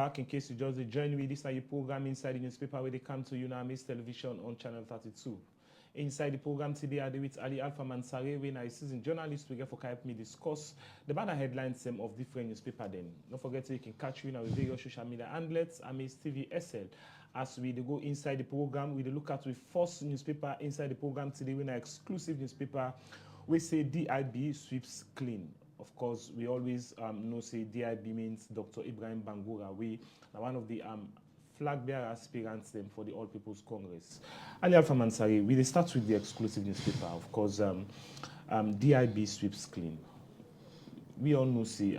Back in case you just join me, this is your program Inside the Newspaper where they come to you now, Miss Television on Channel 32. Inside the program today, I do with Ali Alpha Mansare, when I season journalist we get for help me discuss the banner headlines of different newspaper then. Don't forget you can catch you now with various social media outlets, Miss TV SL. As we go inside the program, we look at the first newspaper inside the program today, when an exclusive newspaper, we say DIB sweeps clean. Of course, we always know say DIB means Dr. Ibrahim Bangura. We are one of the flag bearer aspirants them for the All People's Congress. Ali Alpha Mansari, we start with the exclusive newspaper. Of course, DIB sweeps clean. We all know see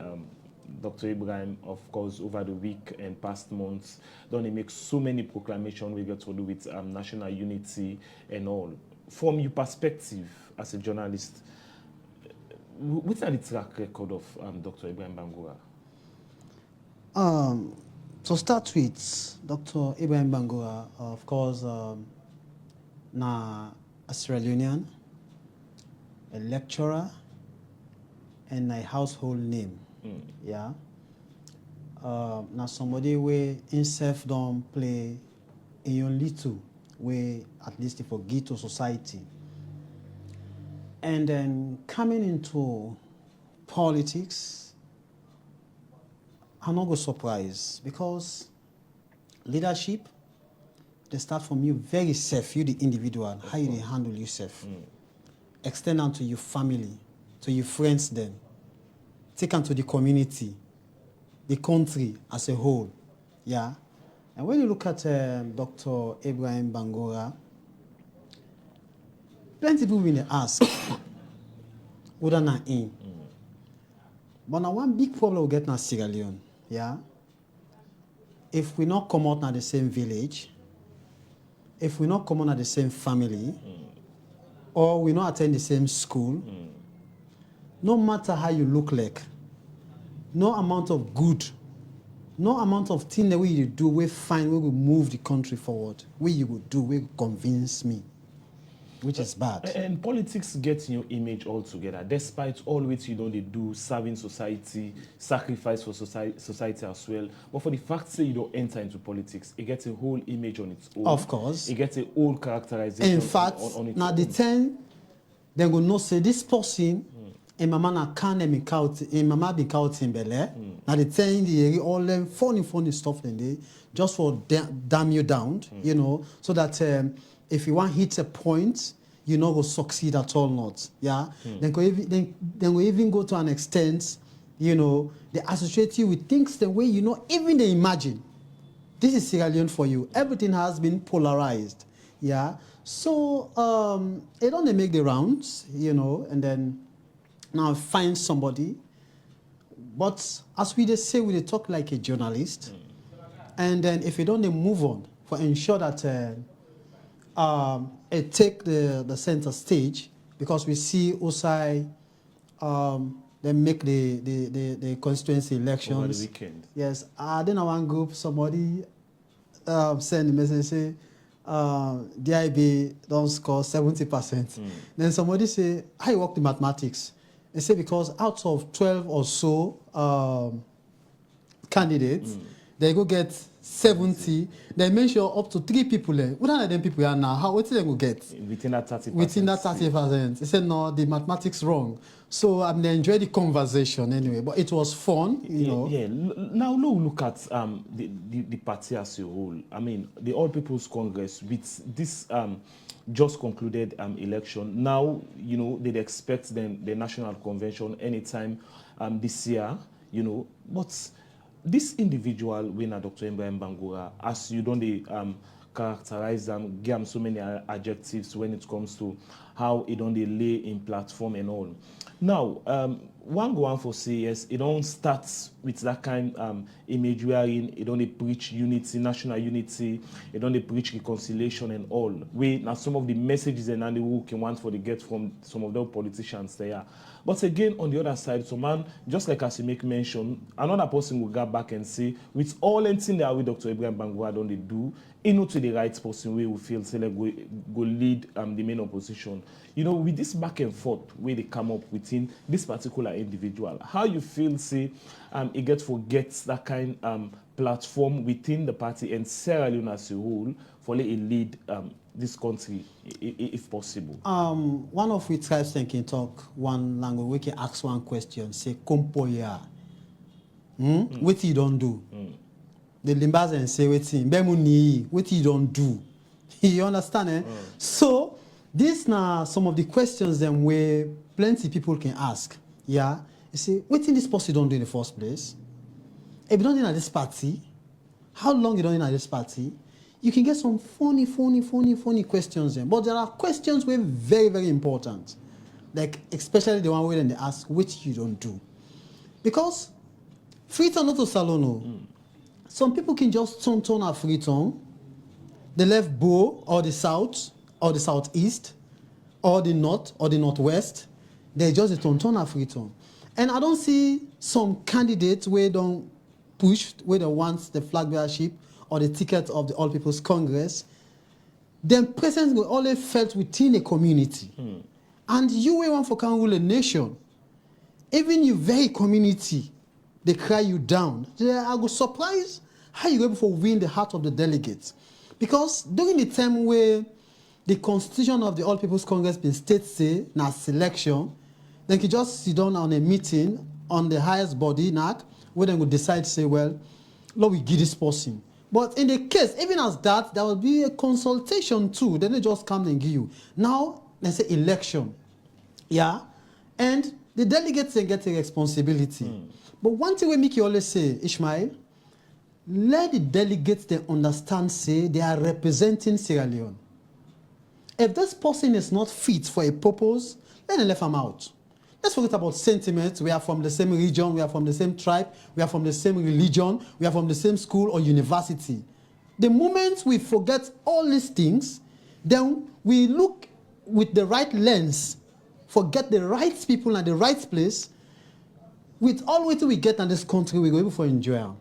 Dr. Ibrahim, of course, over the week and past months, don't he make so many proclamations we get to do with national unity and all. From your perspective as a journalist, what's the track record of Dr. Ibrahim Bangura? To start with, Dr. Ibrahim Bangura, of course, na a Sierra Leonean, a lecturer, and a household name. Yeah. Now somebody where himself don't play in only two way at least for give to society. And then coming into politics, I'm not going to surprise because leadership, they start from you very safe, you the individual, how you handle yourself. Extend on to your family, to your friends then. Take on to the community, the country as a whole. Yeah. And when you look at Dr. Ibrahim Bangura, plenty people will ask, whether not in. But now one big problem we get in Sierra Leone, yeah? If we not come out in the same village, if we not come out in the same family, or we not attend the same school, no matter how you look like, no amount of good, no amount of thing that we do, we find we will move the country forward. We you will do, we convince me. Which is bad. And politics gets your image altogether, despite all which you don't do, serving society, sacrifice for society as well. But for the fact that you don't enter into politics, it gets a whole image on its own. Of course. It gets a whole characterization in fact, on its now own. the 10, they will not say this person, and mama na can be count, and mama be count in Bele. Now the 10, the area, all them funny stuff in there, just for damn you down, you know, so that if you want to hit a point, you know will succeed at all not. Yeah. Then we even go to an extent, you know, they associate you with things the way you know, even they imagine. This is Sierra Leone for you. Everything has been polarized. Yeah. So they don't make the rounds, you know, and then now find somebody. But as we just say, we talk like a journalist. And then if you don't, they move on for ensure that it take the center stage, because we see Osai they make the constituency elections. Over the weekend. Yes. Then one group, somebody send a message say DIB don't score 70%. Then somebody say, how you work the mathematics? They say because out of 12 or so candidates, they go get 70. They mention up to 3 people. What are them people are now? How what they go get? Within that 30%. Within that 30%. They said no, the mathematics wrong. So I enjoyed the conversation anyway, but it was fun, you know. Yeah. Now look at the party as a whole. I mean, the All People's Congress with this just concluded election. Now, you know, they'd expect the national convention anytime this year, you know, but this individual winner, Dr. Ibrahim Bangura, as you don't characterize them, give them so many adjectives when it comes to how it don't lay in platform and all. Now, one go on for say yes, it don't start with that kind image wherein it don't preach unity, national unity, it don't preach reconciliation and all. Now some of the messages and the who can want for the get from some of the politicians there. But again, on the other side, so man, just like as you make mention, another person will go back and say, with all anything that with Dr. Ibrahim Bangura don't they do, you know, to the right person where we feel say like go lead the main opposition. You know, with this back and forth where they come up within this particular individual, how you feel say it gets forgets that kind platform within the party and Sierra Leone as a whole for a lead this country, if possible? One of we tribes thinking talk one language, we can ask one question, say, Kompoya. What you don't do? The Limbas and say, what you don't do? You understand, eh? So, these now some of the questions then where plenty people can ask. Yeah? You see, what in this person don't do in the first place? If you don't do in this party, how long you don't in this party? You can get some funny questions then. But there are questions where very, very important. Like, especially the one where they ask, which you don't do. Because Freetown not to Salono. Some people can just turn at Freetown, the left bow or the south or the southeast or the north or the northwest. They just turn at Freetown. And I don't see some candidates where don't push, where they want the flag bearership or the ticket of the All People's Congress. Then presidents will always felt within a community. And you want for can rule a nation. Even your very community, they cry you down. I was surprised how you able to win the heart of the delegates. Because during the time where the constitution of the All People's Congress been state say, na selection, then you just sit down on a meeting on the highest body, NAC, where they will decide, say, well, Lord, we give this person. But in the case, even as that, there will be a consultation too. Then they just come and give you. Now, they say election. Yeah? And the delegates then get a responsibility. But one thing we make you always say, Ishmael, let the delegates then understand, say, they are representing Sierra Leone. If this person is not fit for a purpose, let them let them out. Let's forget about sentiments. We are from the same region, we are from the same tribe, we are from the same religion, we are from the same school or university. The moment we forget all these things, then we look with the right lens, forget the right people and the right place. With all what we get in this country, we're able to enjoy.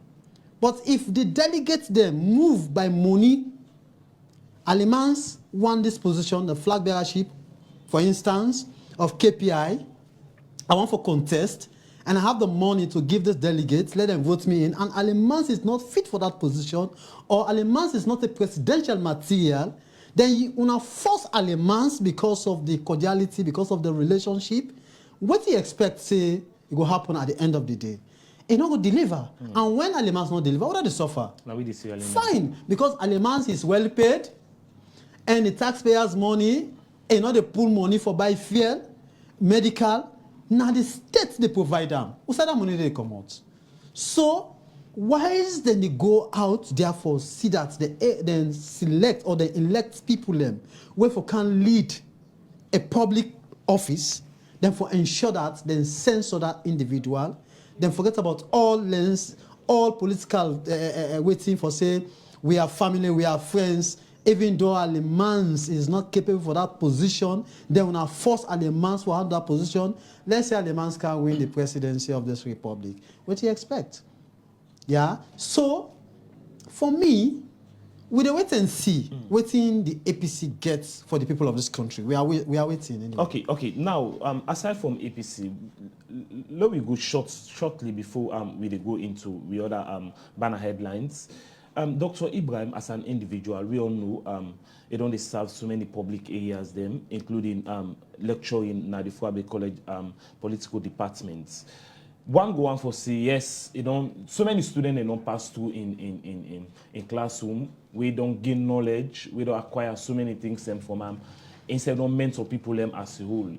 But if the delegates then move by money, Alimans won this position, the flag bearership, for instance, of KPI, I want for contest, and I have the money to give this delegates, let them vote me in, and Alimans is not fit for that position, or Alimans is not a presidential material, then you want to force Alimans because of the cordiality, because of the relationship. What do you expect, say, it will happen at the end of the day? It not going to deliver. And when Alimans not deliver, what do they suffer? Now we see fine, because Alimans is well paid, and the taxpayers' money, and not the pool money for buy fuel, medical. Now the state they provide them. What's that money they come out? So why is then they go out therefore see that they then select or they elect people them where for can lead a public office, then for ensure that then censor that individual, then forget about all lens, all political waiting for say we are family, we are friends. Even though Alimans is not capable for that position, then when I force Alimans to have that position, let's say Alimans can win the presidency of this republic. What do you expect? Yeah? So, for me, we will wait and see what the APC gets for the people of this country. We are waiting. Anyway. Okay. Now, aside from APC, let me go shortly before we go into the other banner headlines. Dr. Ibrahim, as an individual, we all know he don't serve so many public areas, them, including lecturing in the Fuabe College political departments. One go on for say yes, so many students they don't pass through in classroom. We don't gain knowledge, we don't acquire so many things from instead of mentor people as a whole.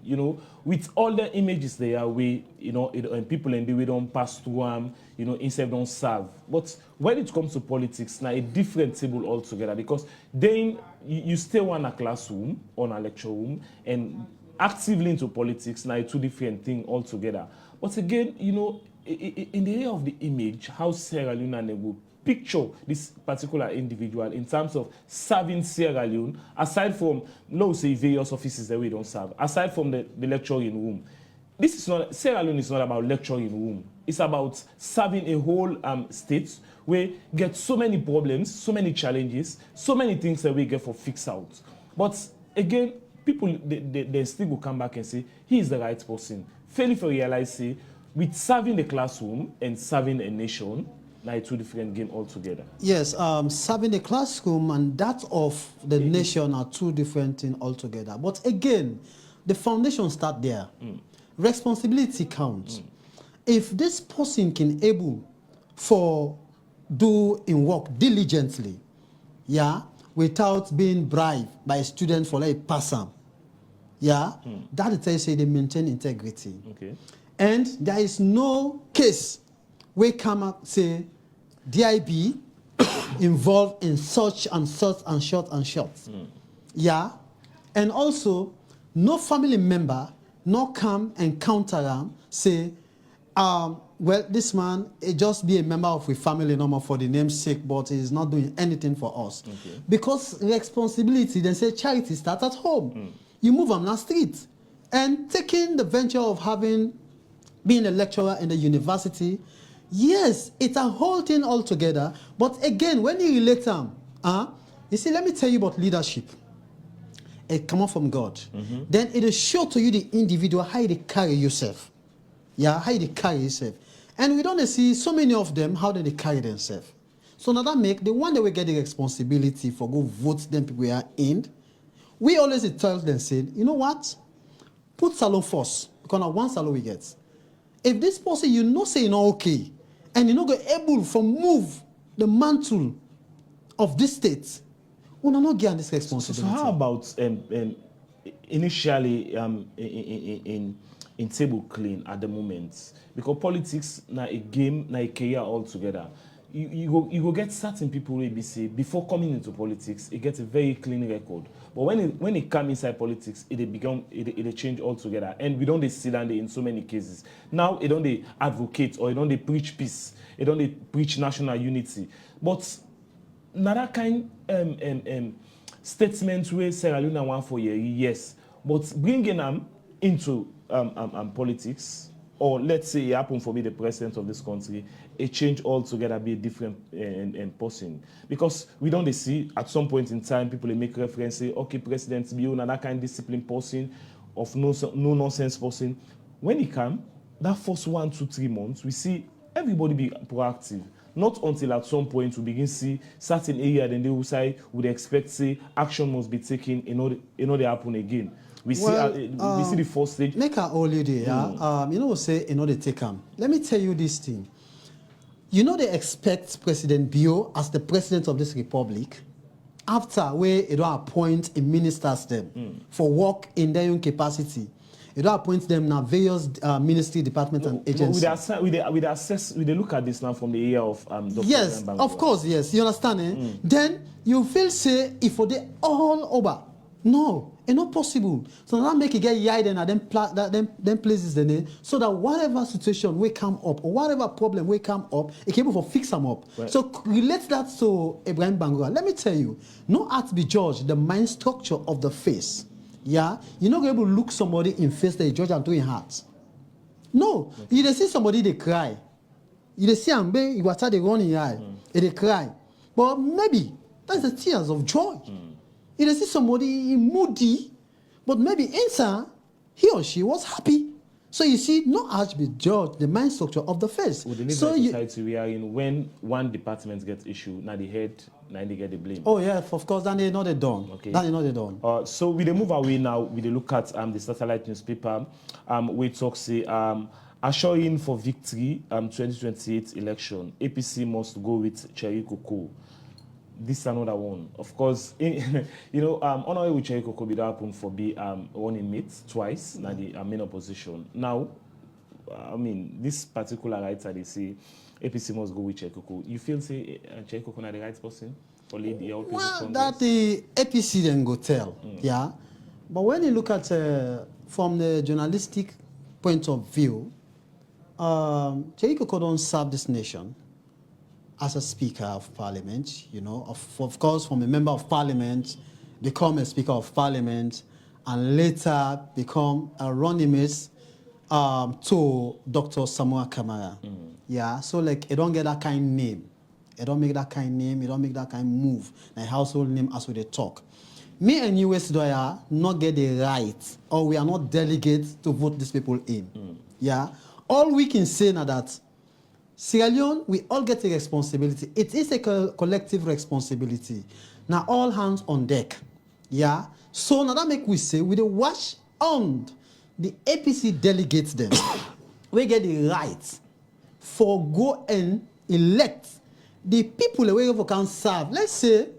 With all the images there, and people we don't pass through instead don't serve. But when it comes to politics, now a different table altogether, because then you stay on a classroom, on a lecture room, and actively into politics, now two different things altogether. But again, in the area of the image, how Sierra Leone will picture this particular individual in terms of serving Sierra Leone, aside from, say, various offices that we don't serve, aside from the lecturing room. Sierra Leone is not about lecturing room. It's about serving a whole state where get so many problems, so many challenges, so many things that we get for fix out. But again, people, they still will come back and say, he is the right person. Failing to realize, say, with serving the classroom and serving a nation, like two different game altogether. Yes, serving the classroom and that of the nation are two different things altogether. But again, the foundation start there. Responsibility counts. If this person can able for do in work diligently, yeah, without being bribed by a student for like pass them, yeah, that is how say they maintain integrity. Okay. And there is no case where come up say DIB involved in such and such and short and short. Yeah. And also, no family member no come and counter them, say, well, this man, it just be a member of a family number for the name's sake, but he's not doing anything for us. Okay. Because responsibility, then say charity starts at home. You move on the street. And taking the venture of being a lecturer in the university, yes, it's a whole thing altogether. But again, when you relate them, you see, let me tell you about leadership. It comes from God. Then it is show to you the individual how they carry yourself. Yeah, how they carry yourself. And we don't see so many of them, how they carry themselves. So now that make the one that we get the responsibility for go vote them people we are in, we always tell them, say, you know what? Put salon first, because now one salon we get. If this person you know say you know okay, and you know go able to move the mantle of this state, we not get this responsibility. So how about initially in table clean at the moment? Because politics na a game, na a career altogether. You go get certain people who be say before coming into politics, it gets a very clean record. But when it come inside politics, it change altogether. And we don't see that in so many cases. Now it don't they advocate or it don't they preach peace, it don't they preach national unity. But another kind statement where Sierra Leone want for year, yes. But bringing them into politics, or let's say it happened for me, the president of this country, a change altogether, be a different person. Because we don't see at some point in time people make reference, say, okay, president be another kind of disciplined person, of no nonsense person. When he come, that first 1, 2, 3 months, we see everybody be proactive. Not until at some point we begin to see certain area, then they will say, would expect, say, action must be taken in order to happen again. We see the first stage. Make a holiday, you know, say in order to take them. Let me tell you this thing. You know, they expect President Bio as the president of this republic, after where they don't appoint a ministers them for work in their own capacity. You don't appoint them now various ministry, departments, and agencies. We look at this now from the area of Dr. Yes, of course, yes. You understand, eh? Then you feel say if for they all over. No, it's not possible. So now make it get hidden and then places the name so that whatever situation will come up or whatever problem will come up, it can be for fix them up. Right. So relate that to Ibrahim Bangura. Let me tell you, no art be judged the mind structure of the face. Yeah, you're not able to look somebody in face that you judge and doing heart. No, you see somebody they cry. You see them, you watch they run in your eye, they cry. But maybe that's the tears of joy. You see somebody moody, but maybe inside he or she was happy. So you see, no art be judged the mind structure of the face. With the society we are in, when one department gets issue, now the head, now they get the blame. Oh yeah, of course, then they know they're done. Okay. Then they know they're done. So we move away now. We look at the satellite newspaper. We talk say assuring for victory 2028 election. APC must go with Cherry Coco. This is another one. Of course, Honorable Cherry Coco be happen for be running mate twice, now the main opposition. Now, I mean, this particular writer, they say APC must go with Cherry Coco. You feel say Cherry Coco not the right person for lead the LP? Well, that the APC then go tell, yeah. But when you look at from the journalistic point of view, Cherry Coco don't serve this nation as a Speaker of Parliament, you know, of course, from a Member of Parliament, become a Speaker of Parliament, and later become a running mate to Dr. Samuel Kamara. Yeah, so like, it don't get that kind of name. It don't make that kind of name, it don't make that kind of move, like household name as we they talk. Me and US Doya not get the right, or we are not delegates to vote these people in. Yeah, all we can say now that Sierra Leone, we all get a responsibility. It is a collective responsibility. Now all hands on deck. Yeah. So now that make we say with the watch on the APC delegates them, we get the right for go and elect the people the way for can serve. Let's say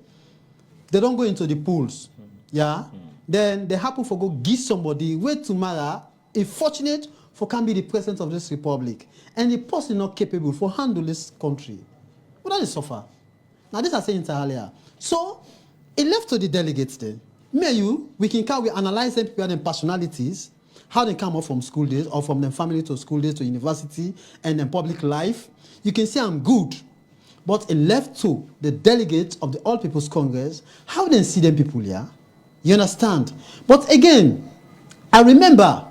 they don't go into the polls. Yeah. Then they happen for go give somebody way tomorrow, if fortunate for can be the president of this republic. And the person not capable for handle this country. What does it suffer? Now this I saying earlier. So it left to the delegates then. We can analyze them people and personalities, how they come up from school days or from their family to school days to university and then public life. You can say I'm good. But it left to the delegates of the All People's Congress, how they see them people here. You understand? But again, I remember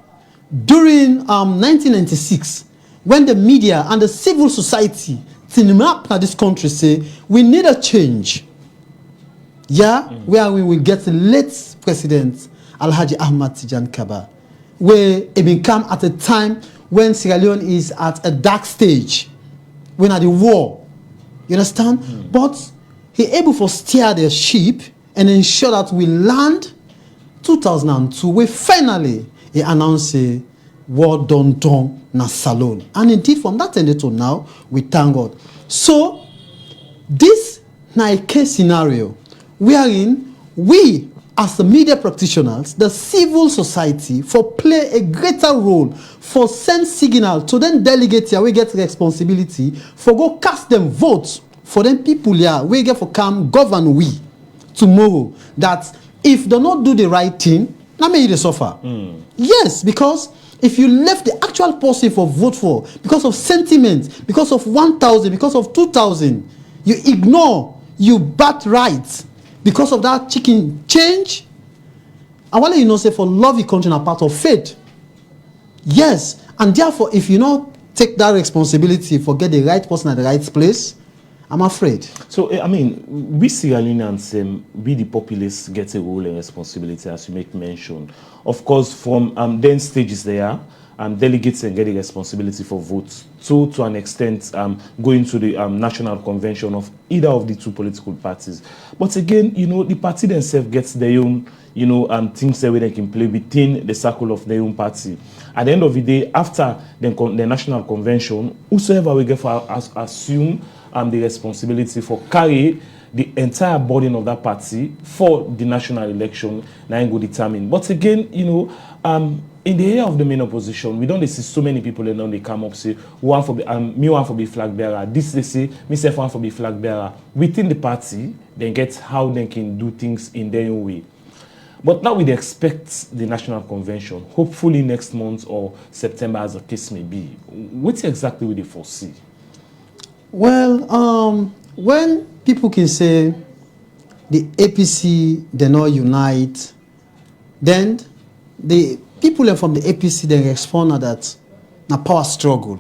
during 1996, when the media and the civil society in this country say, we need a change. Yeah, where we will get the late president, Alhaji Ahmad Tijan Kaba, where it will come at a time when Sierra Leone is at a dark stage, when at the war. You understand? But he able to steer the ship and ensure that we land 2002, we finally he announced a war done na Salone. And indeed from that end to now, we thank God. So this na a case scenario wherein we as the media practitioners, the civil society, for play a greater role, for send signal to then delegate here, we get responsibility, for go cast them votes, for them people here, we get for come govern we tomorrow, that if they not do the right thing, now may they suffer. Yes, because if you left the actual person for vote for, because of sentiment, because of 1,000, because of 2,000, you ignore, you bat right, because of that chicken change. And what you know, say for love your country and a part of faith. Yes, and therefore, if you not take that responsibility for get the right person at the right place, I'm afraid. So, I mean, we Sierra Leoneans, we the populace get a role and responsibility, as you make mention. Of course, from then stages there, delegates and get a responsibility for votes to an extent going to the national convention of either of the two political parties. But again, you know, the party themselves gets their own, you know, things that they can play within the circle of their own party. At the end of the day, after the national convention, whosoever will get for assume the responsibility for carry the entire burden of that party for the national election, now go determine. But again, you know, in the area of the main opposition, we don't see so many people and they come up say, one for me one for be flag bearer. This they say, myself one for be flag bearer. Within the party, they get how they can do things in their own way. But now we expect the national convention, hopefully next month or September, as the case may be. What exactly will they foresee? Well, when people can say the APC they not unite, then the people from the APC they respond that na power struggle.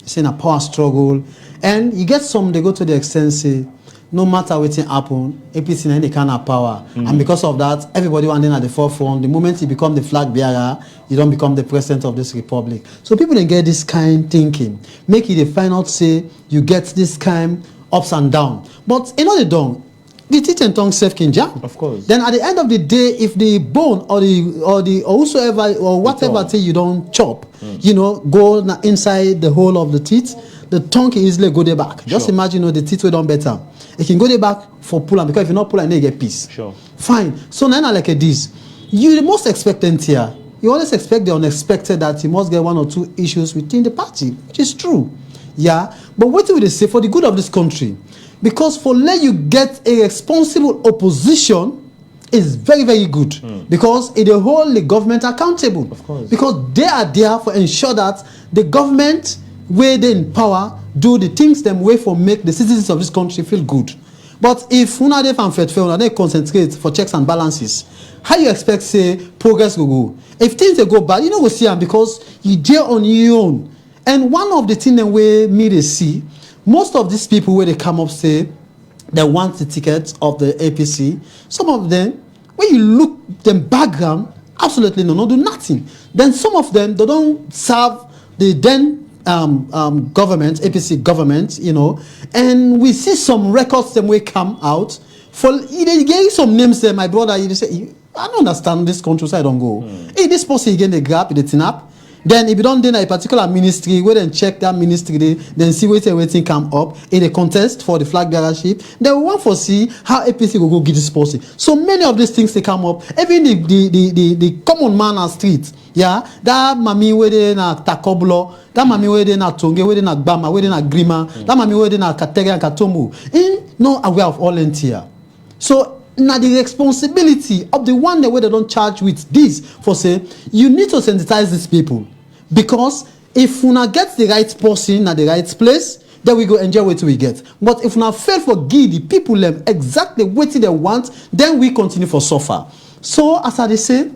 They say na power struggle, and you get some they go to the extent say no matter what happen, APC na any kind of power, and because of that, everybody wanting at the forefront. The moment you become the flag bearer, you don't become the president of this republic. So people they get this kind thinking, make it a final say you get this kind ups and down. But you know they don't. The teeth and tongue self can jam. Of course. Then at the end of the day, if the bone or whosoever or whatever thing you don't chop, you know, go inside the hole of the teeth, the tongue can easily go there back. Just imagine, you know, the teeth will done better. It can go there back for pulling, because if you not pull, then you get peace. Sure. Fine. So now like this, you the most expectant here. You always expect the unexpected, that you must get one or two issues within the party, which is true. Yeah. But what do they say for the good of this country? Because for let you get a responsible opposition is very, very good. Because it will hold the government accountable. Of course. Because they are there for ensure that the government, where they in power, do the things them way for make the citizens of this country feel good. But if una dey fan fail, they concentrate for checks and balances, how you expect say progress will go? If things they go bad, you know go see them, because you dare on your own. And one of the things that we me they see, most of these people where they come up say they want the tickets of the APC, some of them, when you look them background, absolutely no do nothing. Then some of them they don't serve the then government, APC government, you know, and we see some records them will come out. For they gave some names there, my brother, you say, I don't understand this country, so I don't go. Hey, this person again, the gap, the tin up. Then if you don't do a particular ministry, we then check that ministry, then see waiting come up in a contest for the flag bearership. Then we want to see how APC will go get this person. So many of these things they come up. Even the common man on street, yeah, that mami where they na Takoblo, that mami where they na Tonge, where they na Gbama, where they na Grima, that mami where they na Katega and Katombu. In no aware of all here. So now the responsibility of the one that where they don't charge with this for say you need to sensitize these people, because if we not get the right person at the right place, then we go enjoy what we get. But if we not fail for give the people them exactly what they want, then we continue for suffer. So as I say,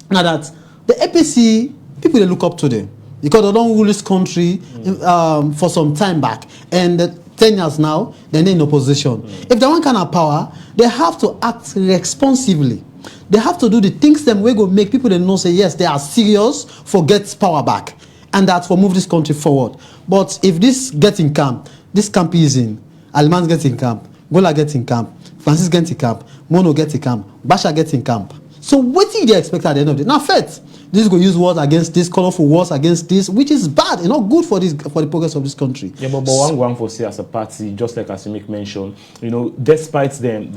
now that the APC people they look up to them because they don't rule this country for some time back, and 10 years now, then they're in opposition. If they want kind of power, they have to act responsibly. They have to do the things them way go make people they know say yes, they are serious for get power back, and that's for move this country forward. But if this get in camp, this camp is in, Alman get in camp, Gola get in camp, Francis get in camp, Mono get in camp, Basha get in camp. So what do they expect at the end of the day? Now, first, this go use words against this, colorful words against this, which is bad and not good for this for the progress of this country. Yeah, but one going for say as a party, just like as you make mention, you know, despite them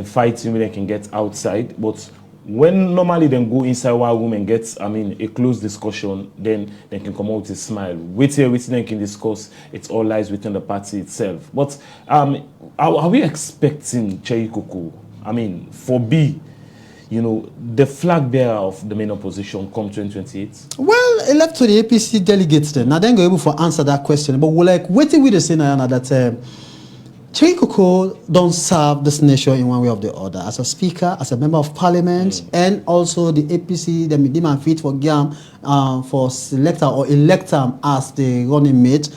fighting when they can get outside, but when normally they go inside one room and get, I mean, a close discussion, then they can come out with a smile. Wait here, they can discuss. It all lies within the party itself. But are we expecting Chei Koko, I mean, for B, you know, the flag bearer of the main opposition come 2028? Well, it left to the APC delegates then. Now, then go able to answer that question. But we're like waiting with the say now that Chei Koko don't serve this nation in one way or the other. As a speaker, as a member of parliament, and also the APC, the demand fit for GAM for selector or elect him as the running mate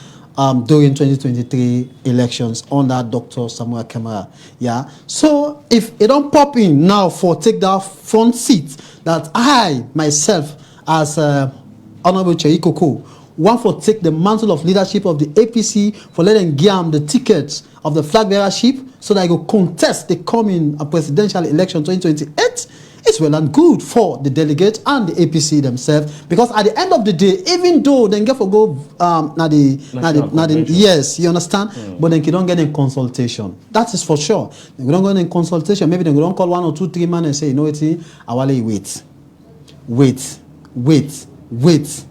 during 2023 elections under Dr. Samuel Kamara. Yeah. So if it don't pop in now for take that front seat, that I myself as Honorable Chei Koko want for take the mantle of leadership of the APC for letting GAM the tickets of the flag bearership so that I go contest the coming presidential election 2028. It's well and good for the delegates and the APC themselves, because at the end of the day, even though they get for go yes, you understand, but then you don't get in consultation. That is for sure. They don't go in consultation. Maybe they don't call 1 or 2, 3 men and say, you know what, I want wait.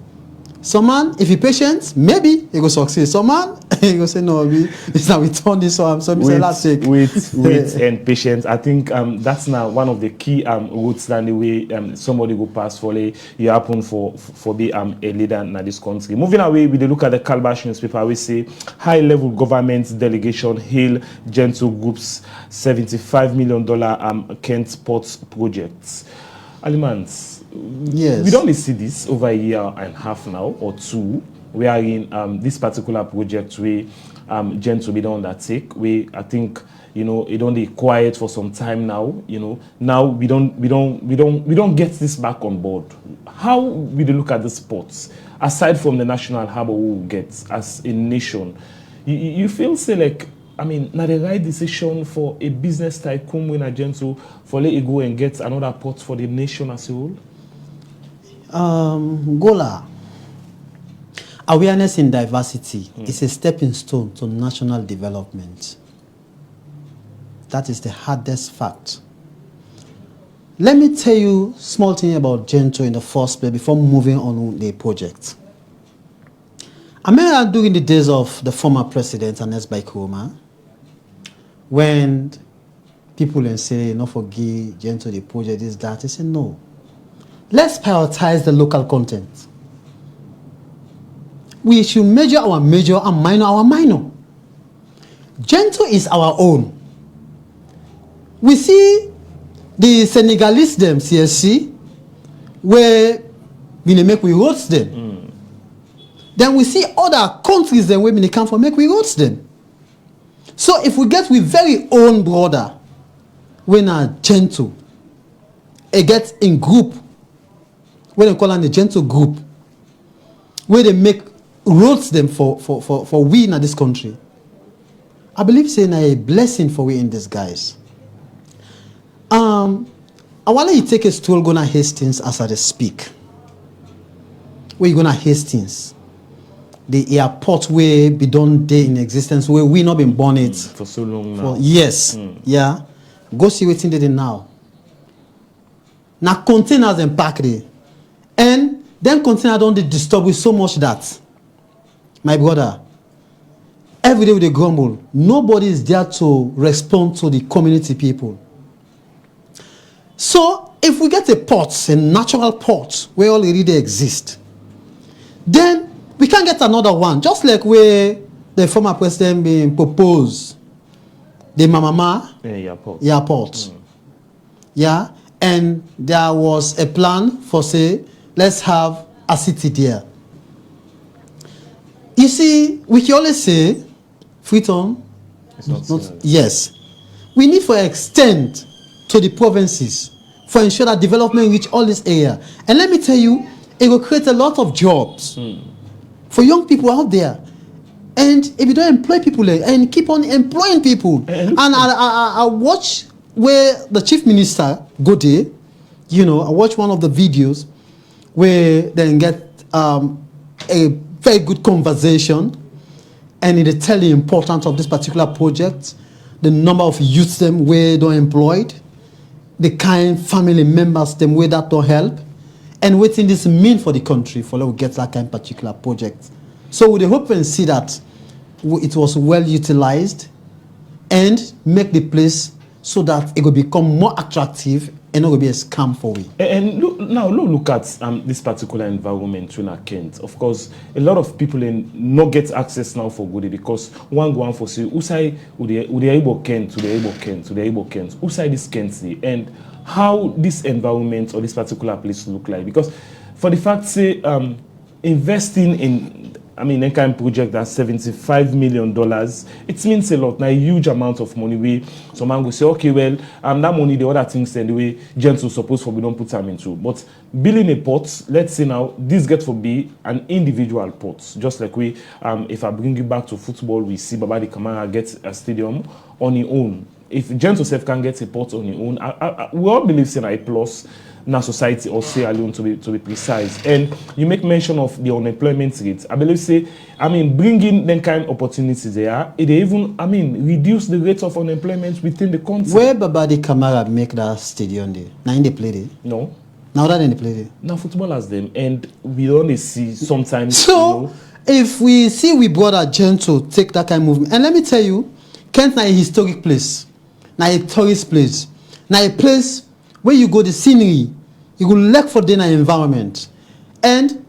Some man, if he patient, maybe he go succeed. Some man, he go say no, it's not we turn this one. So wait and patience. I think that's now one of the key routes that the way somebody go pass for you happen for be a leader in this country. Moving away, we look at the Calabash newspaper. We say high level government delegation hail Gentle Group's $75 million Kent Port projects. Alimans. Yes. We don't see this over a year and a half now or two. We are in this particular project where Gentle be done undertake. I think, you know, it only quiet for some time now. You know, now we don't get this back on board. How we look at the sports aside from the national harbor we will get as a nation? You feel say like, I mean, not the right decision for a business tycoon when a Gentle for let it go and get another port for the nation as a whole? Gola, awareness in diversity is a stepping stone to national development. That is the hardest fact. Let me tell you a small thing about Gentle in the first place before moving on with the project. I remember during the days of the former president, Ernest Bai Koroma, when people say, not forgive Gentle the project, this, that, they say no. Let's prioritize the local content. We should measure our major and minor our minor. Gentle is our own. We see the Senegalese them, CSC, where we make we roads them. Then we see other countries them where we come from make we roads them. So if we get with very own brother, when are Gentle, it gets in group, when they call on the Gentle group, where they make wrote them for we in this country. I believe saying a blessing for we in disguise. I want you take a stool gonna Hastings as I speak. Where you gonna Hastings? The airport where be done day in existence where we not been born it for so long now. Yes, yeah. Go see what they did now. Now containers and pack there, and then container don't disturb with so much that my brother. Every day with the grumble, nobody is there to respond to the community people. So if we get a port, a natural port where already they exist, then we can get another one, just like where the former president being proposed, the Mamama airport. Yeah, and there was a plan for say, let's have a city there. You see, we can always say, Freetown, yes. We need to extend to the provinces for ensure that development reach all this area. And let me tell you, it will create a lot of jobs for young people out there. And if you don't employ people and keep on employing people, and I watch where the chief minister go there, you know, I watch one of the videos where they get a very good conversation. And it tell the importance of this particular project, the number of youths them where don't employed, the kind family members them where that don't help, and what this mean for the country for we get that kind of particular project. So we hope and see that it was well utilized and make the place so that it will become more attractive and not will be a scam for we. And look at this particular environment in Kent. Of course, a lot of people not get access now for good because one go on for say, usai would able Kent to the able Kent to the able Kent, usai this Kent and how this environment or this particular place look like. Because for the fact say investing in any kind of project that's $75 million, it means a lot. Now, a huge amount of money. We some man will say, okay, well, that money, the other things, and the way gents will suppose for we don't put them into. But building a port, let's say now, this gets to be an individual port. Just like we, if I bring you back to football, we see Babadi Kamara get a stadium on his own. If gents yourself can get a port on his own, we all believe in a plus. Now society or Sierra Leone to be precise. And you make mention of the unemployment rate. I believe bringing them kind of opportunities there, it even reduce the rate of unemployment within the country. Where Babadi Kamara make that stadium there? Now in the play there? No. Now that in the play there? Now football has them, and we only see sometimes. So if we see we brought a gent to take that kind of movement, and let me tell you, Kent is a historic place, now a tourist place, now a place where you go the scenery, you go look for the environment. And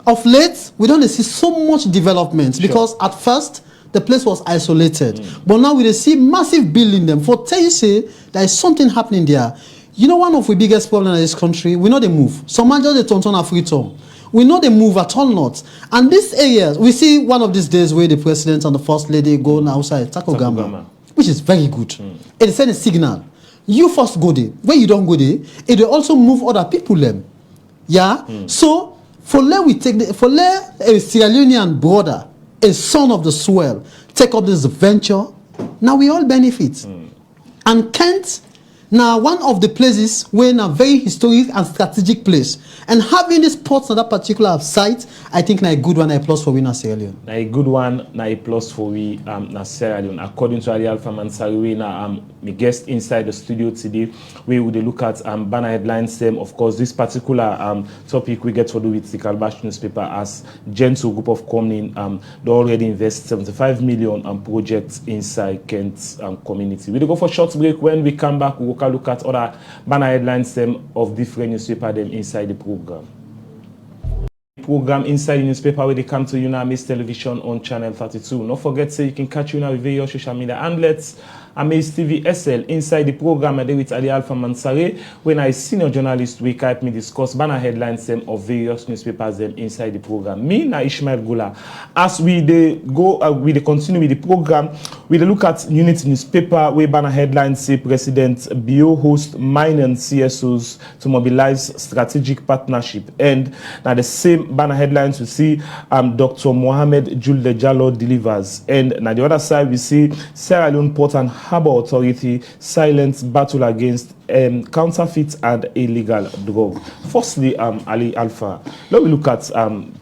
of late, we don't see so much development because at first the place was isolated. But now we see massive building them. For tell you say there is something happening there. You know one of the biggest problems in this country, we know they move. Some man just they turn a Freetown. We know they move at all not. And these areas, we see one of these days where the president and the first lady go outside Takogama, which is very good. It is a signal. You first go there. When you don't go there, it will also move other people them. Yeah? So, for let we take for let a Sierra Leonean brother, a son of the soil, take up this venture, now we all benefit. And Kent, now one of the places where in a very historic and strategic place. And having this ports on that particular site, I think na a good one, a plus for we na Sierra Leone. Na a good one, na a plus for we na Sierra Leone. According to Ali Alpha Mansari, my guest inside the studio today, we would look at banner headlines. Of course, this particular topic we get to do with the Calabash newspaper as Gentle group of company they already invest 75 million projects inside Kent community. We'll go for a short break. When we come back, we'll look at other banner headlines of different newspaper them inside the program. Program inside the newspaper where they come to UNAMIS television on channel 32. Don't forget, you can catch you now with your social media outlets Amaze TV SL. Inside the program, I did with Ali Alpha Mansare, when I senior journalist, we help me discuss banner headlines them of various newspapers them inside the program. Me, na Ishmael Gula. As we dey continue with the program, we dey look at Unity newspaper where banner headlines say President Bio host mining CSOs to mobilize strategic partnership. And now the same banner headlines we see Dr. Mohamed Julde Jallo delivers. And now the other side we see Sierra Leone Port and Harbour Authority silent battle against counterfeit and illegal drug. Firstly, Ali Alpha, let me look at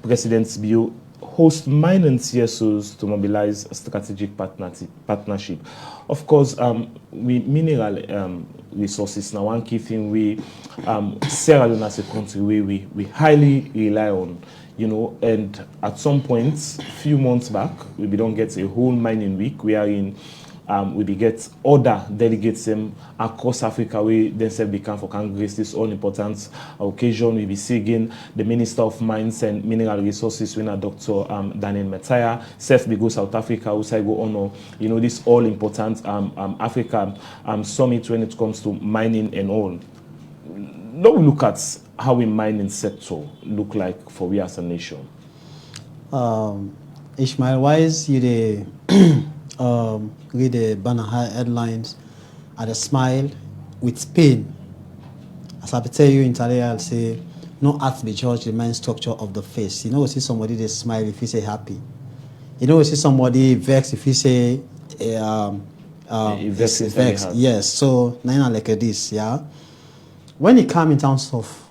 President Bio host mining CSOs to mobilize strategic partnership. Of course, we mineral resources now one key thing we Sierra Leone as a country we highly rely on, you know, and at some point, few months back, we don't get a whole mining week. We are in we get other delegates across Africa where themselves become for Congress. This all important occasion. We be seeing the Minister of Mines and Mineral Resources, winner Dr. Daniel Metaya, self be go South Africa, also go honor, you know, this all important Africa summit when it comes to mining and all. Now we look at how we mining sector look like for we as a nation. Ishmael, why is you the read the banner headlines and a smile with pain? As I tell you in Italy, I'll say, no art be judged the main structure of the face. You know, we see somebody they smile if you say happy. You know, we see somebody vex if you say vex. Yes, so now like this, yeah. When it comes in terms of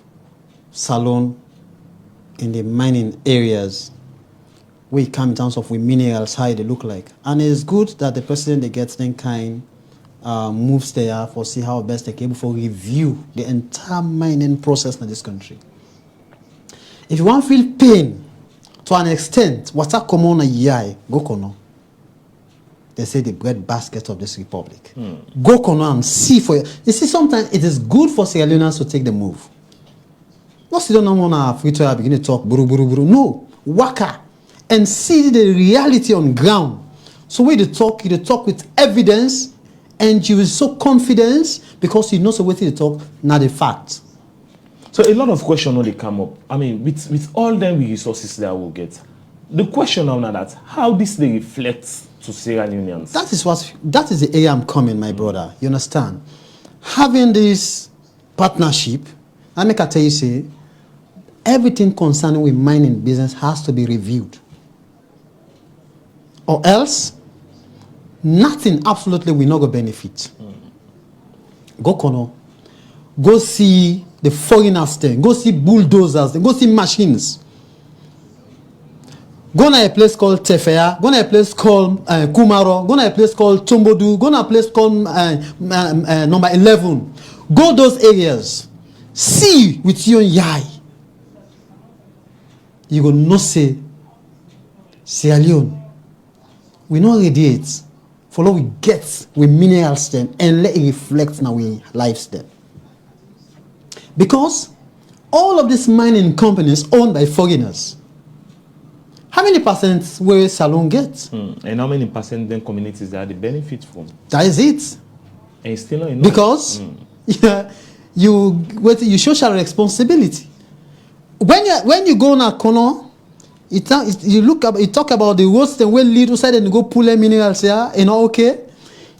salon in the mining areas, we come in terms of with minerals, how they look like. And it's good that the president they get then kind moves there for see how best they can able for review the entire mining process in this country. If you want to feel pain to an extent, what's that common a year, go kono. They say the bread basket of this republic. Go kono and see for you. You see, sometimes it is good for Sierra Leoneans to take the move. Not sit down on a free trial begin to talk buru buru buru. No, waka. And see the reality on ground. So when you talk with evidence, and you is so confident because you know so what you talk, not the fact. So a lot of questions they come up. I mean, with all them resources that we'll get, the question now that how this they reflect to Sierra Leoneans. That is the area I'm coming, my brother. You understand? Having this partnership, I make a tell you say, everything concerning with mining business has to be reviewed. Or else, nothing absolutely will not go benefit. Go kono. Go see the foreigners there. Go see bulldozers there. Go see machines. Go to a place called Tefea. Go to a place called Kumaro. Go to a place called Tombodu. Go to a place called number 11. Go those areas. See with your eye. You go no say Sierra Leone. We know radiate. Follow we get we minerals them and let it reflect now we lives them. Because all of these mining companies owned by foreigners. How many percent will Salon get? And how many percent then communities that they benefit from? That is it. And it's still not enough. Because you social responsibility. When you go na corner, you talk about the roads that will lead outside and go pull the minerals here, you know, okay.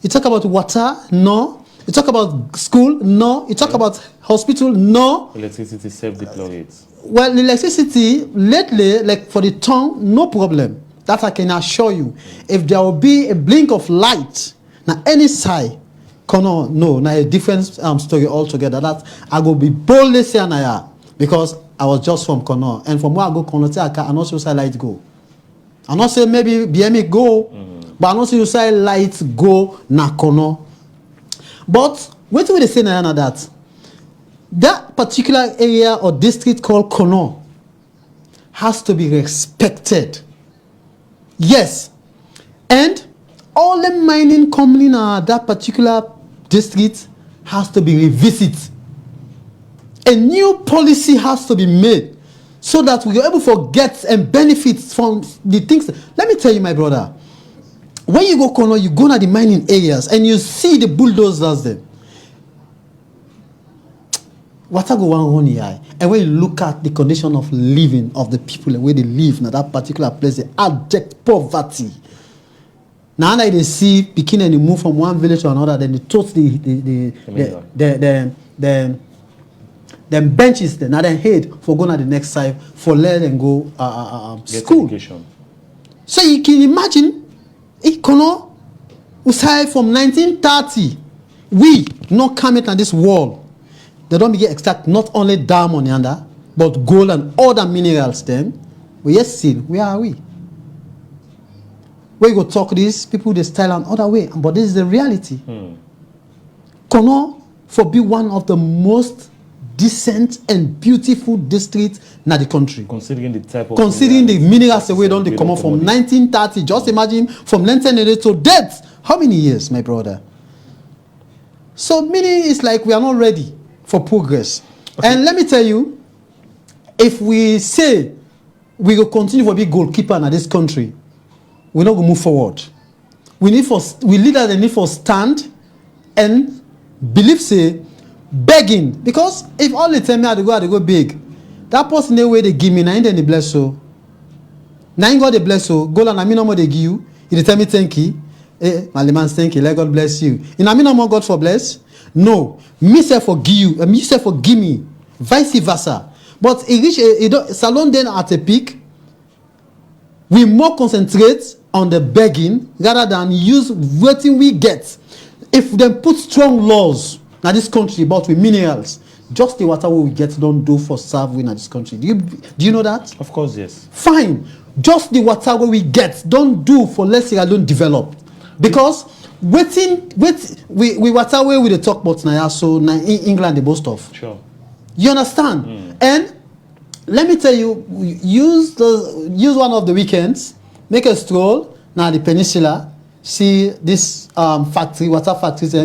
You talk about water, no. You talk about school, no. You talk about hospital, no. Electricity self-deployed. Well, electricity lately, like for the town, no problem. That I can assure you. If there will be a blink of light, now any side, no, now a different story altogether. That I will be boldly saying because I was just from Kono, and from where I go Kono, I not see light go. I not say maybe BME go, but I not see light go na Kono. But what do they say now that particular area or district called Kono has to be respected. Yes, and all the mining company in that particular district has to be revisited. A new policy has to be made so that we are able to get and benefit from the things. Let me tell you, my brother, when you go Kono, you go to the mining areas and you see the bulldozers there. What I go on here, and when you look at the condition of living of the people, the way they live in that particular place, the abject poverty. Now they see picking and they move from one village to another, then they toss them benches there, now they head for going to the next side for let them go school. Education. So you can imagine, Kono, usai from 1930, we not coming to this world. They don't begin extract not only diamond yonder, but gold and other minerals then. But yet still, where are we? Where you go talk this, people they style another way. But this is the reality. Kono for be one of the most decent and beautiful districts in the country. Considering the type of the minerals away don't they come up from 1930. Just imagine from 1980 to death. How many years, my brother? So meaning it's like we are not ready for progress. Okay. And let me tell you, if we say we will continue to be goalkeeper in this country, we're not going to move forward. We leaders need for stand and believe say begging, because if all they tell me I go big, that person the way they give me now they bless so. Now God they bless so. Go and I mean no more they give you. They tell me thank you. My man thank you. Let God bless you. And I mean no more God for bless. No, me say forgive you, me say forgive me, vice versa. But it reach salon then at a peak. We more concentrate on the begging rather than use what we get. If they put strong laws in this country about with minerals, just the water we get don't do for serving in this country. Do you know that? Of course, yes. Fine, just the water we get don't do for let's say I don't develop, because we water way with the talk about now, so in England they boast of. Sure. You understand? And let me tell you, use one of the weekends, make a stroll now the peninsula, see this factory, water factories.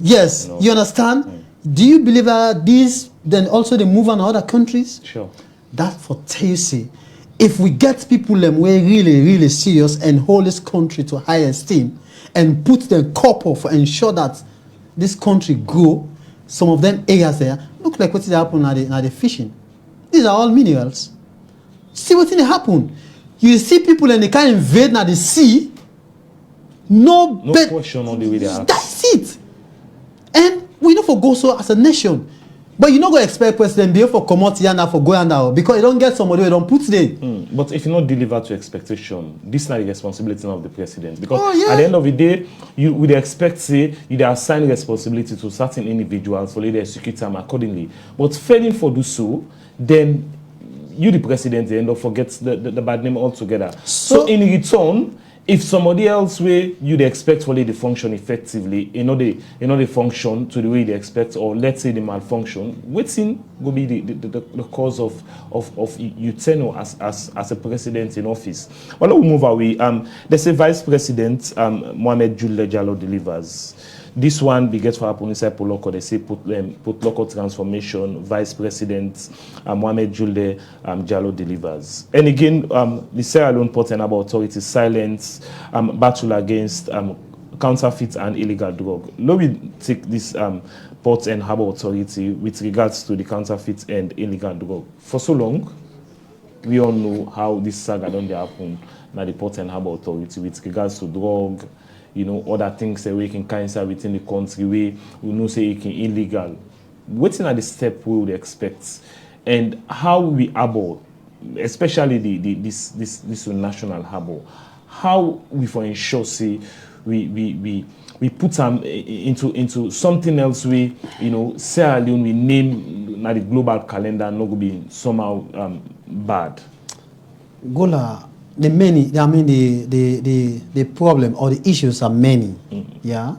Yes, you understand? Do you believe that these then also they move on other countries? Sure. That for tell you see, if we get people them way really serious and hold this country to high esteem and put the couple for ensure that this country grow, some of them areas there look like what's happening now the fishing. These are all minerals. See what's happen. You see people and they can't invade now the sea. No question on the way they are. That's it. And we know for go so as a nation. But you not going to expect President Bill for come out here now for go now because you don't get somebody who don't put there. But if you not deliver to expectation, this is not the responsibility of the president. Because at the end of the day, you would expect say you assign responsibility to certain individuals for they execute them accordingly. But failing for do so, then you the president end up forgets the bad name altogether. So in return, if somebody else way you'd expect for they function effectively, they function to the way they expect, or let's say they malfunction, waiting will be the cause of you tenure as a president in office. Well, we'll move away. There's a vice president, Mohamed Julde Jallow delivers. This one begets for happen inside Poloko. They say put local transformation. Vice President Mohamed Julde Jallow delivers. And again, the Sierra Leone Port and Harbour Authority silence battle against counterfeit and illegal drug. Let me take this Port and Harbour Authority with regards to the counterfeit and illegal drug. For so long, we all know how this saga don't happen now the Port and Harbour Authority with regards to drug. Other things that we can cancel within the country, we know say it can illegal. What's are the step we would expect, and how we harbour, especially this national harbour, how we for ensure say we put them into something else we Sierra Leone we name na the global calendar not going to be somehow bad. Gola. The problem or the issues are many. Yeah.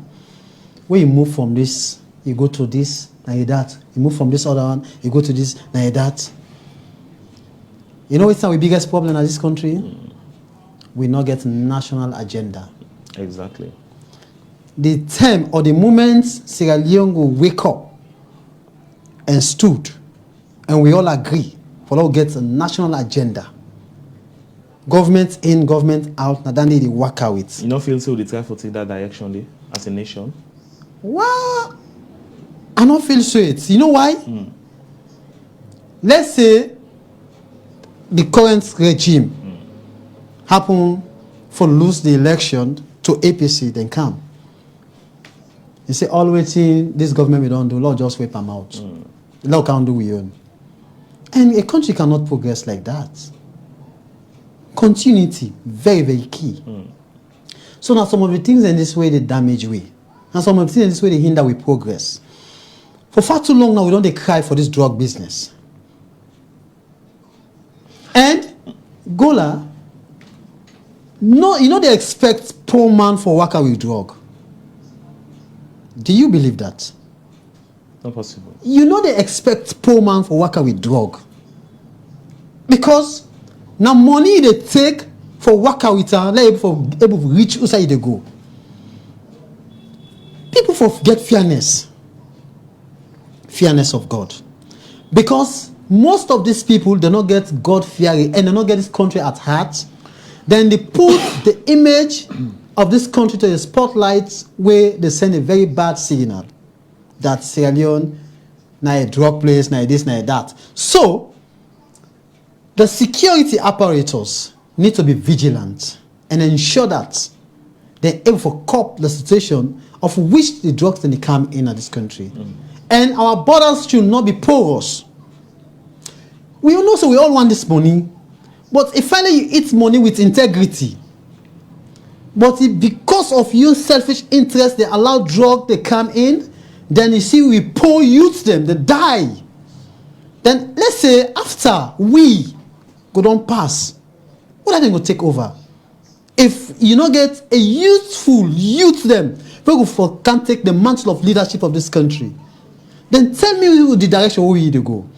When you move from this, you go to this, now you that. You move from this other one, you go to this, now you that. You know what's our biggest problem in this country? We not get national agenda. Exactly. The time or the moment Sierra Leone will wake up and stood, and we all agree for all get a national agenda. government in, government out, na that need to work out with. You don't feel so they try to take that direction there as a nation? Well, I don't feel so. You know why? Let's say the current regime happen for lose the election to APC, then come. You say, all waiting, this government we don't do, Lord just wipe them out. Lord can't do we own. And a country cannot progress like that. Continuity, very, very key. So now some of the things in this way they damage we. And some of the things in this way they hinder we progress. For far too long now, we don't they cry for this drug business. And Gola, no, you know they expect poor man for worker with drug. Do you believe that? Not possible. You know they expect poor man for worker with drug. Because now money they take for worker with able to reach outside they go. People forget fairness. Fairness of God. Because most of these people do not get God fearing and do not get this country at heart. Then they put the image of this country to the spotlight where they send a very bad signal that Sierra Leone, now a drug place, now this, now that. So, the security apparatus need to be vigilant and ensure that they're able to cope the situation of which the drugs then come in at this country. And our borders should not be porous. We all know, so we all want this money. But if finally you eat money with integrity, but if because of your selfish interest they allow drug to come in, then you see we poor youth them, they die. Then let's say after we go down pass, what are they going to take over? If you not get a youth them, people can't take the mantle of leadership of this country, then tell me the direction where we need to go.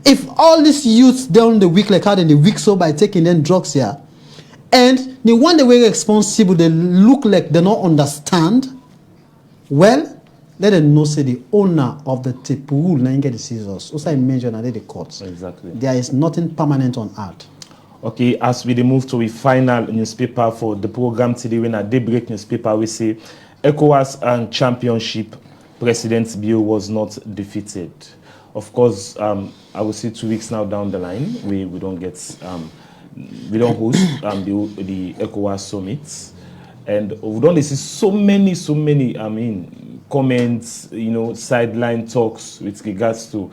If all these youths down the week like how they weak so by taking them drugs here, and the one they were responsible, they look like they don't understand, well, let them know say the owner of the Tipurul now get the scissors. Also I mentioned that the courts. Exactly. There is nothing permanent on earth. Okay, as we move to a final newspaper for the program today, when a daybreak newspaper, we say ECOWAS and Championship President Bio was not defeated. Of course, I will say 2 weeks now down the line, we don't get we don't host the ECOWAS summit, and we don't see so many comments, sideline talks with regards to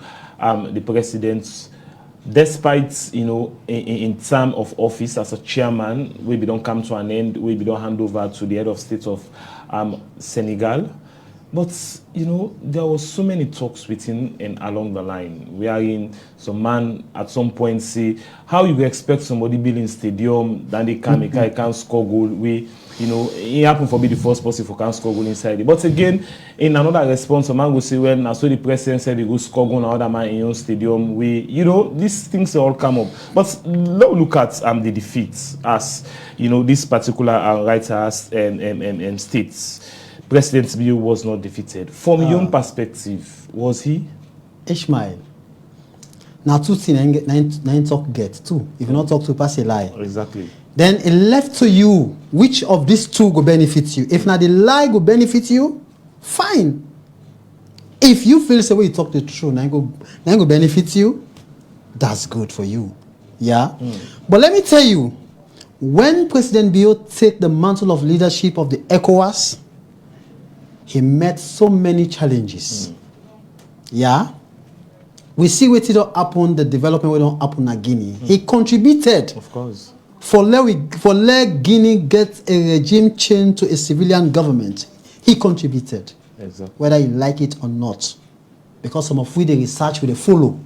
the president. Despite in term of office as a chairman, we don't come to an end, we don't hand over to the head of state of Senegal. But there was so many talks within and along the line. We are in some man at some point say how you expect somebody building stadium, then they can't score goal. It happened for me the first person who can score goal inside it. But again, in another response, a man will say, when I saw the president said he go score goal, another man in your stadium, these things all come up. But let's look at the defeats as this particular writers and states. President Bio was not defeated. From your own perspective, was he? Ishmael. Now two things nine talk get two. If you not talk to pass a lie. Exactly. Then it left to you which of these two go benefit you. If not the lie go benefit you, fine. If you feel the way you talk the truth, now go benefit you, that's good for you. Yeah? But let me tell you, when President Bio take the mantle of leadership of the ECOWAS, he met so many challenges. Yeah? We see what it don't happen, the development will don't happen in Guinea. He contributed. Of course. For let Guinea get a regime change to a civilian government. He contributed. Exactly. Whether you like it or not. Because some of we the research will follow.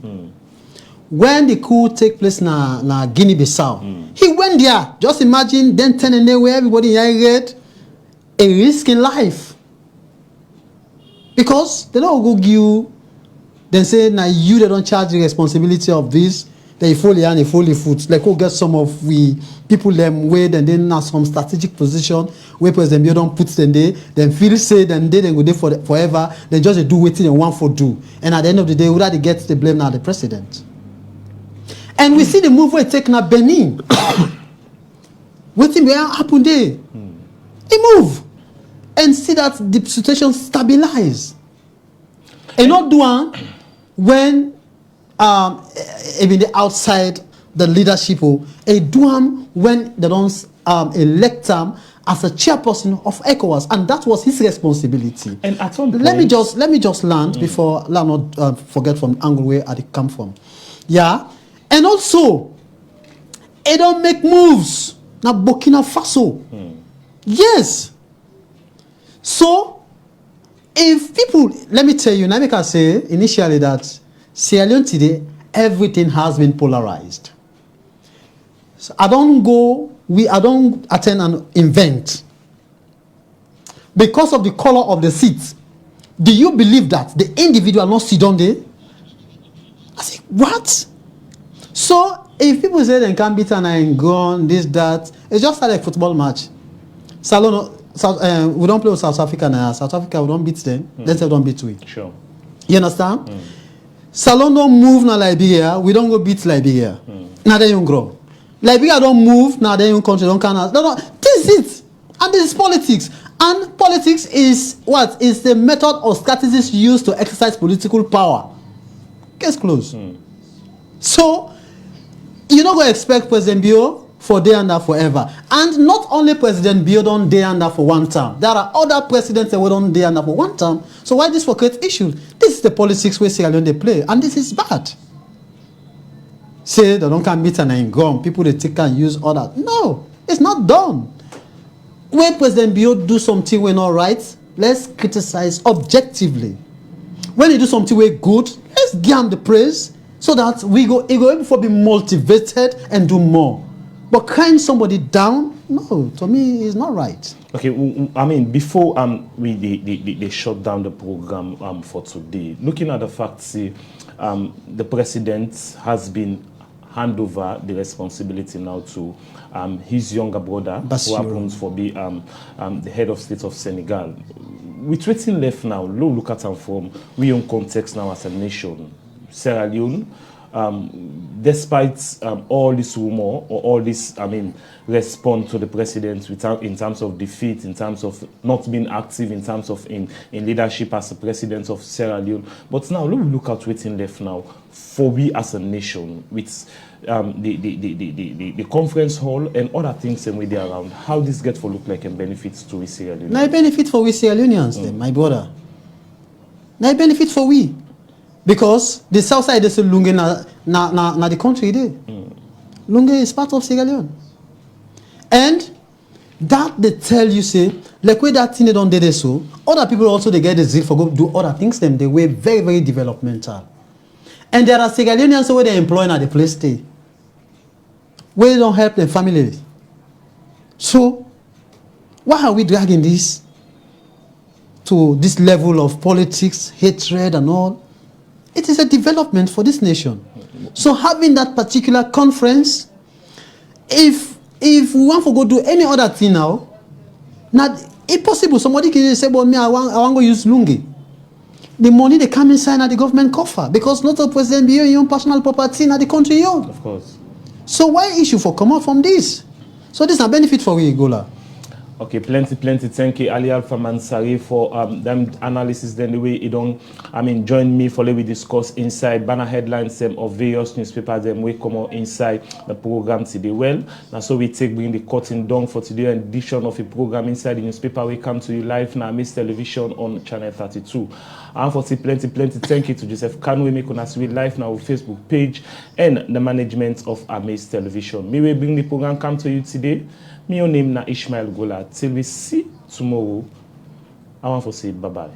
When the coup take place na Guinea-Bissau, he went there. Just imagine then turning away everybody in read a risk in life. Because they don't go give you, then say, now you they don't charge the responsibility of this, they follow and they follow foot. Like, go get some of we people them wait and then have some strategic position where President Bio don't put them there, then feel say, then they go there forever, then just they do waiting and one for do. And at the end of the day, who that gets the blame now? The president. And we see the move where take now Benin. Wetin will happen there? He move and see that the situation stabilize. And not do one when even the outside the leadership, a do one when they don't elect him as a chairperson of ECOWAS, and that was his responsibility. And at some point, let me just land before let not forget from angle where I come from. Yeah, and also, it don't make moves. Now Burkina Faso, yes. So, if people, let me tell you, now I can say initially that Sierra Leone today, everything has been polarized. So I don't attend and invent. Because of the color of the seats, do you believe that the individual not sit down there? I say, what? So, if people say they can't beat and I'm gone, this, that, it's just like a football match. We don't play with South Africa now. South Africa, we don't beat them. Then they don't beat we. Sure. You understand? Salon don't move now Liberia. We don't go beat Liberia. Now they don't grow. Liberia don't move. Now they don't country don't count. No. This is it. And this is politics. And politics is what? Is the method or strategies used to exercise political power. Case closed. So, you're not going to expect President Bio for day and that forever. And not only President Bio don't day and that for one term. There are other presidents that will don't day and that for one term. So why this for create issues? This is the politics where Sierra Leone they play. And this is bad. Say they don't come meet and then gone. People they take and use all that. No, it's not done. When President Bio do something we're not right, let's criticize objectively. When he do something we're good, let's give him the praise so that he go able to be motivated and do more. But crying somebody down, no, to me, is not right. Okay, I mean, before they shut down the program for today, looking at the fact, the president has been hand over the responsibility now to his younger brother, who happens to be the head of state of Senegal. With waiting left now, look at him from we own context now as a nation. Sierra Leone, despite all this rumor or all this, response to the president in terms of defeat, in terms of not being active, in terms of in leadership as the president of Sierra Leone. But now look at waiting left now for we as a nation with the conference hall and other things and way they around. How this get for look like and benefits to we Sierra Leone? Now benefit for we Sierra Leoneans, then, my brother. Now benefit for we. Because the south side is Lunge na the country there. Lunge is part of Sierra Leone. And that they tell you, say, like where that thing they don't do this so, other people also they get the zeal for go do other things them, they were very, very developmental. And there are Sierra Leoneans where they employ at the place stay. Where they don't help their family. So, why are we dragging this to this level of politics, hatred and all? It is a development for this nation. So having that particular conference, if we want to go do any other thing now, if possible, somebody can say, well, me, I want to use Lungi. The money they come inside at the government coffer because not the president be your own personal property in the country you own. Of course. So why issue for come out from this? So this is a benefit for we, Gola. Okay, plenty. Thank you, Ali Alpha Mansari, for them analysis. Then the way you don't, join me for let we discuss inside banner headlines of various newspapers. Them we come out inside the program today. Well, now so we bring the cutting down for today edition of a program inside the newspaper. We come to you live now, Miss Television on Channel 32. And for plenty. Thank you to Joseph Kanwe making us with live now Facebook page and the management of Amaze Television. Me we bring the program come to you today. Me your name na Ishmael Gola. Till we see tomorrow, I want to say bye-bye.